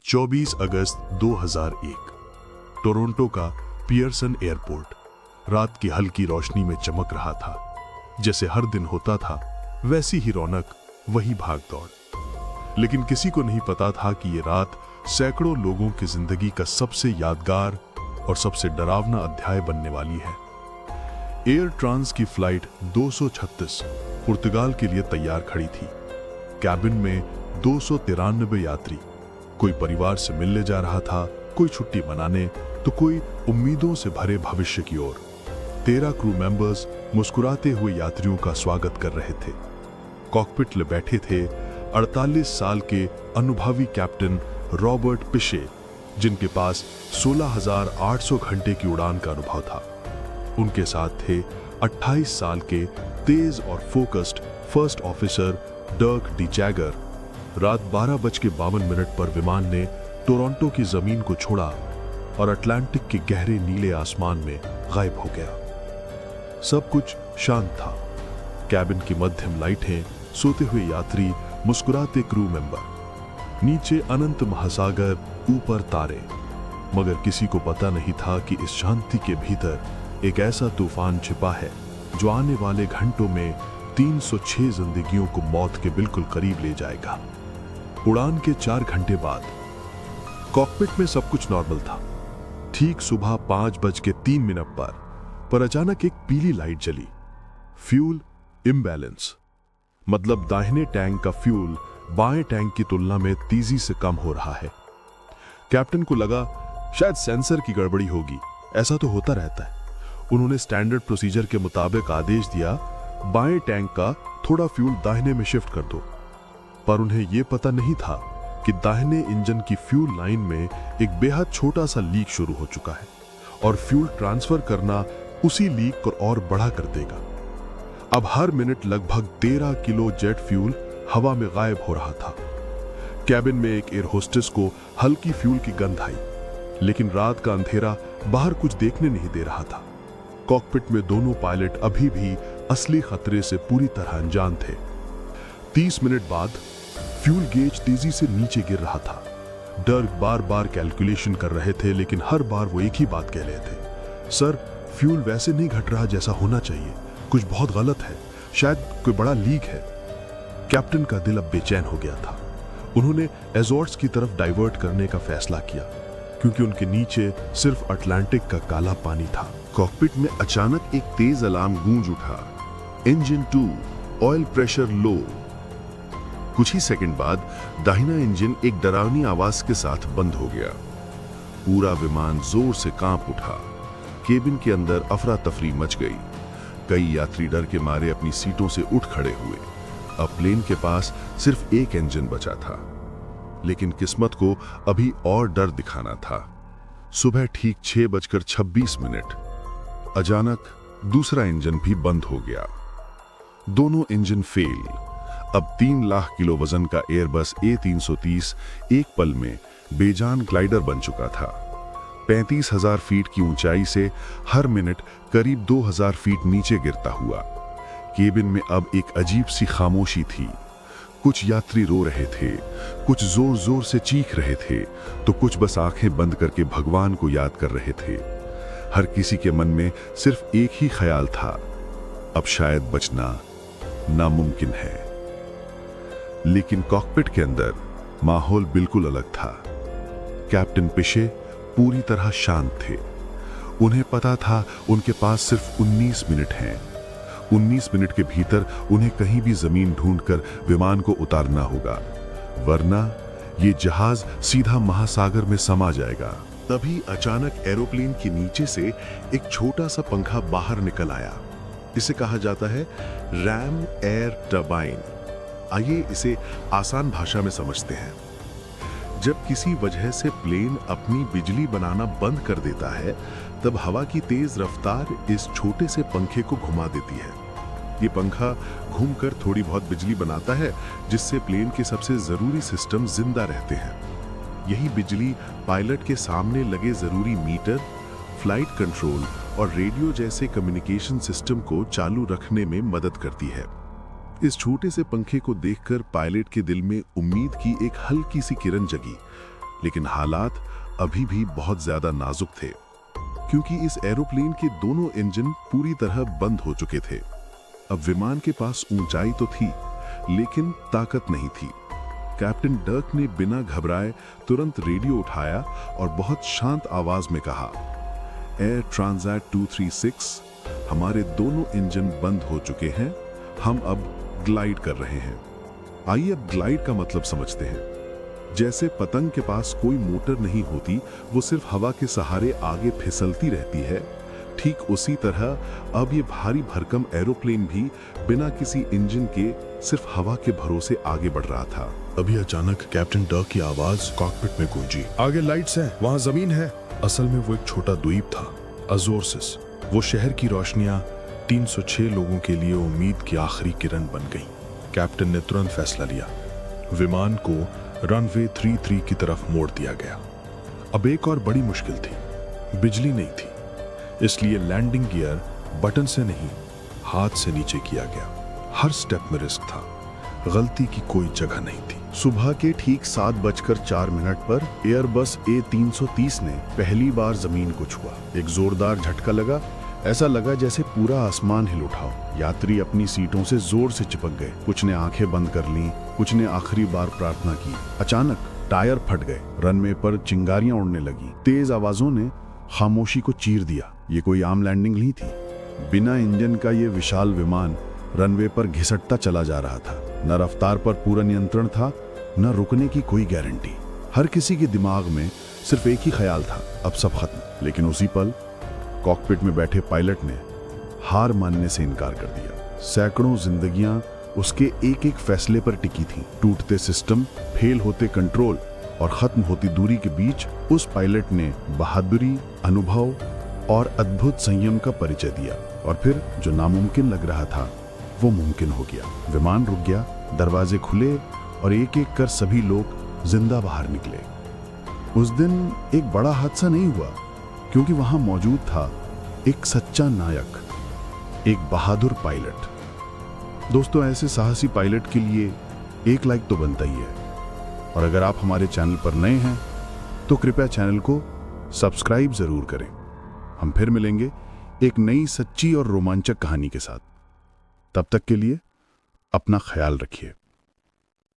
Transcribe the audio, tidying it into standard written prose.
24 अगस्त 2001 Toronto का Pearson airport रात की हल्की रोशनी में चमक रहा था। जैसे हर दिन होता था वैसी ही रौनक, वही भागदौड़। लेकिन किसी को नहीं पता था कि ये रात सैकड़ों लोगों की जिंदगी का सबसे यादगार और सबसे डरावना अध्याय बनने वाली है। एयर ट्रांस की फ्लाइट 236 पुर्तगाल के लिए तैयार खड़ी थी। कैबिन में 293 यात्री, कोई परिवार से मिलने जा रहा था, कोई छुट्टी मनाने, तो कोई उम्मीदों से भरे भविष्य की ओर। 13 क्रू मेंबर्स मुस्कुराते हुए यात्रियों का स्वागत कर रहे थे। कॉकपिट में बैठे थे 48 साल के अनुभवी कैप्टन रॉबर्ट पिशे, जिनके पास 16,800 घंटे की उड़ान का अनुभव था। उनके साथ थे 28 साल के तेज और focused first officer डर्क D Jaeger. रात 12:52 पर विमान ने टोरंटो की जमीन को छोड़ा और अटलांटिक के गहरे नीले आसमान में गायब हो गया। सब कुछ शांत था। कैबिन की मध्यम लाइटें, सोते हुए यात्री, मुस्कुराते क्रू मेंबर, नीचे अनंत महासागर, ऊपर तारे। मगर किसी को पता नहीं था कि इस शांति के भीतर एक ऐसा तूफान छिपा है जो आने वाले घंटों में 306 जिंदगियों को मौत के बिल्कुल करीब ले जाएगा। उड़ान के 4 घंटे बाद कॉकपिट में सब कुछ नॉर्मल था। ठीक सुबह 5:03 पर अचानक एक पीली लाइट जली। फ्यूल इम्बैलेंस, मतलब दाहिने टैंक का फ्यूल बाएं टैंक की तुलना में तेजी से कम हो रहा है। कैप्टन को लगा शायद सेंसर की गड़बड़ी होगी, ऐसा तो होता रहता है। उन्होंने स्टैंडर्ड प्रोसीजर के मुताबिक आदेश दिया, बाएं टैंक का थोड़ा फ्यूल दाहिने में शिफ्ट कर दो। पर उन्हें यह पता नहीं था कि दाहिने इंजन की फ्यूल लाइन में एक बेहद छोटा सा लीक शुरू हो चुका है और फ्यूल ट्रांसफर करना उसी लीक को और बड़ा कर देगा। अब हर मिनट लगभग 13 किलो जेट फ्यूल हवा में गायब हो रहा था। कैबिन में एक एयर होस्टेस को हल्की फ्यूल की गंध आई, लेकिन रात का अंधेरा बाहर कुछ देखने नहीं दे रहा था। कॉकपिट में दोनों पायलट अभी भी असली खतरे से पूरी तरह अनजान थे। 30 मिनट बाद फ्यूल गेज तेजी से नीचे गिर रहा था। डर्क बार बार कैलकुलेशन कर रहे थे, लेकिन हर बार वो एक ही बात कह रहे थे, सर फ्यूल वैसे नहीं घट रहा जैसा होना चाहिए, कुछ बहुत गलत है, शायद कोई बड़ा लीक है। कैप्टन का दिल अब बेचैन हो गया था। उन्होंने एजोर्ट्स की तरफ डाइवर्ट करने का फैसला किया, क्योंकि उनके नीचे सिर्फ अटलांटिक का काला पानी था। कॉकपिट में अचानक एक तेज अलार्म गूंज उठा, इंजन 2 ऑयल प्रेशर लो। कुछ ही सेकंड बाद दाहिना इंजन एक डरावनी आवाज के साथ बंद हो गया। पूरा विमान जोर से कांप उठा। केबिन के अंदर अफरा तफरी मच गई। कई यात्री डर के मारे अपनी सीटों से उठ खड़े हुए। अब प्लेन के पास सिर्फ एक इंजन बचा था, लेकिन किस्मत को अभी और डर दिखाना था। सुबह ठीक 6:26 अचानक दूसरा इंजन भी बंद हो गया। दोनों इंजन फेल। अब 3 लाख किलो वजन का एयरबस A330 एक पल में बेजान ग्लाइडर बन चुका था। 35,000 फीट की ऊंचाई से हर मिनट करीब 2,000 फीट नीचे गिरता हुआ। केबिन में अब एक अजीब सी खामोशी थी। कुछ यात्री रो रहे थे, कुछ जोर जोर से चीख रहे थे, तो कुछ बस आंखें बंद करके भगवान को याद कर रहे थे। हर किसी के मन में सिर्फ एक ही ख्याल था, अब शायद बचना नामुमकिन है। लेकिन कॉकपिट के अंदर माहौल बिल्कुल अलग था। कैप्टन पिशे पूरी तरह शांत थे। उन्हें पता था उनके पास सिर्फ 19 मिनट हैं। 19 मिनट के भीतर उन्हें कहीं भी जमीन ढूंढकर विमान को उतारना होगा, वरना ये जहाज सीधा महासागर में समा जाएगा। तभी अचानक एरोप्लेन के नीचे से एक छोटा सा पंखा बाहर निकल आया। इसे कहा जाता है रैम एयर टर्बाइन। आइए इसे आसान भाषा में समझते हैं। जब किसी वजह से प्लेन अपनी बिजली बनाना बंद कर देता है, तब हवा की तेज रफ्तार इस छोटे से पंखे को घुमा देती है। ये पंखा घूमकर थोड़ी बहुत बिजली बनाता है, जिससे प्लेन के सबसे जरूरी सिस्टम जिंदा रहते हैं। यही बिजली पायलट के सामने लगे जरूरी मीटर, फ्लाइट कंट्रोल और रेडियो जैसे कम्युनिकेशन सिस्टम को चालू रखने में मदद करती है। इस छोटे से पंखे को देखकर पायलट के दिल में उम्मीद की एक हल्की सी किरण जगी। लेकिन हालात अभी भी बहुत ज्यादा नाजुक थे, क्योंकि इस एरोप्लेन के दोनों इंजन पूरी तरह बंद हो चुके थे। अब विमान के पास ऊंचाई तो थी, लेकिन ताकत नहीं थी। कैप्टन डर्क ने बिना घबराए तुरंत रेडियो उठाया और बहुत शांत आवाज में कहा, एयर ट्रांसैट 236, हमारे दोनों इंजन बंद हो चुके हैं, हम अब ग्लाइड कर रहे हैं। आइए अब ग्लाइड का मतलब समझते हैं। जैसे पतंग के पास कोई मोटर नहीं होती, वो सिर्फ हवा के सहारे आगे फिसलती रहती है, ठीक उसी तरह अब ये भारी भरकम एरोप्लेन भी बिना किसी इंजन के सिर्फ हवा के भरोसे आगे बढ़ रहा था। अभी अचानक कैप्टन डर्क की आवाज कॉकपिट में गूंजी, आगे लाइट्स हैं, वहां जमीन है। असल में वो एक छोटा द्वीप था, अजोर्सिस। वो शहर की रोशनियां 306 लोगों के लिए उम्मीद की आखिरी किरण बन गई। कैप्टन ने तुरंत फैसला लिया, विमान को रनवे 33 की तरफ मोड़ दिया गया। अब एक और बड़ी मुश्किल थी, बिजली नहीं थी, इसलिए लैंडिंग गियर बटन से नहीं, हाथ से नीचे किया गया। हर स्टेप में रिस्क था, गलती की कोई जगह नहीं थी। सुबह के ठीक 7:04 पर एयरबस A330 ने पहली बार जमीन को छुआ। एक जोरदार झटका लगा, ऐसा लगा जैसे पूरा आसमान हिल उठा। यात्री अपनी सीटों से जोर से चिपक गए। कुछ ने आंखें बंद कर लीं, कुछ ने आखिरी बार प्रार्थना की। अचानक टायर फट गए, रनवे पर चिंगारियां उड़ने लगी। तेज आवाजों ने खामोशी को चीर दिया। ये कोई आम लैंडिंग नहीं थी। बिना इंजन का ये विशाल विमान रनवे पर घिसटता चला जा रहा था। न रफ्तार पर पूरा नियंत्रण था, न रुकने की कोई गारंटी। हर किसी के दिमाग में सिर्फ एक ही ख्याल था, अब सब खत्म। लेकिन उसी पल कॉकपिट में बैठे पायलट ने हार मानने से इनकार कर दिया। सैकड़ों जिंदगियां उसके एक एक फैसले पर टिकी थीं। टूटते सिस्टम, फेल होते कंट्रोल और खत्म होती दूरी के बीच उस पायलट ने बहादुरी, अनुभव और अद्भुत संयम का परिचय दिया। और फिर जो नामुमकिन लग रहा था वो मुमकिन हो गया। विमान रुक गया, दरवाजे खुले और एक एक कर सभी लोग जिंदा बाहर निकले। उस दिन एक बड़ा हादसा नहीं हुआ, क्योंकि वहां मौजूद था एक सच्चा नायक, एक बहादुर पायलट। दोस्तों, ऐसे साहसी पायलट के लिए एक लाइक तो बनता ही है। और अगर आप हमारे चैनल पर नए हैं तो कृपया चैनल को सब्सक्राइब जरूर करें। हम फिर मिलेंगे एक नई सच्ची और रोमांचक कहानी के साथ। तब तक के लिए अपना ख्याल रखिए।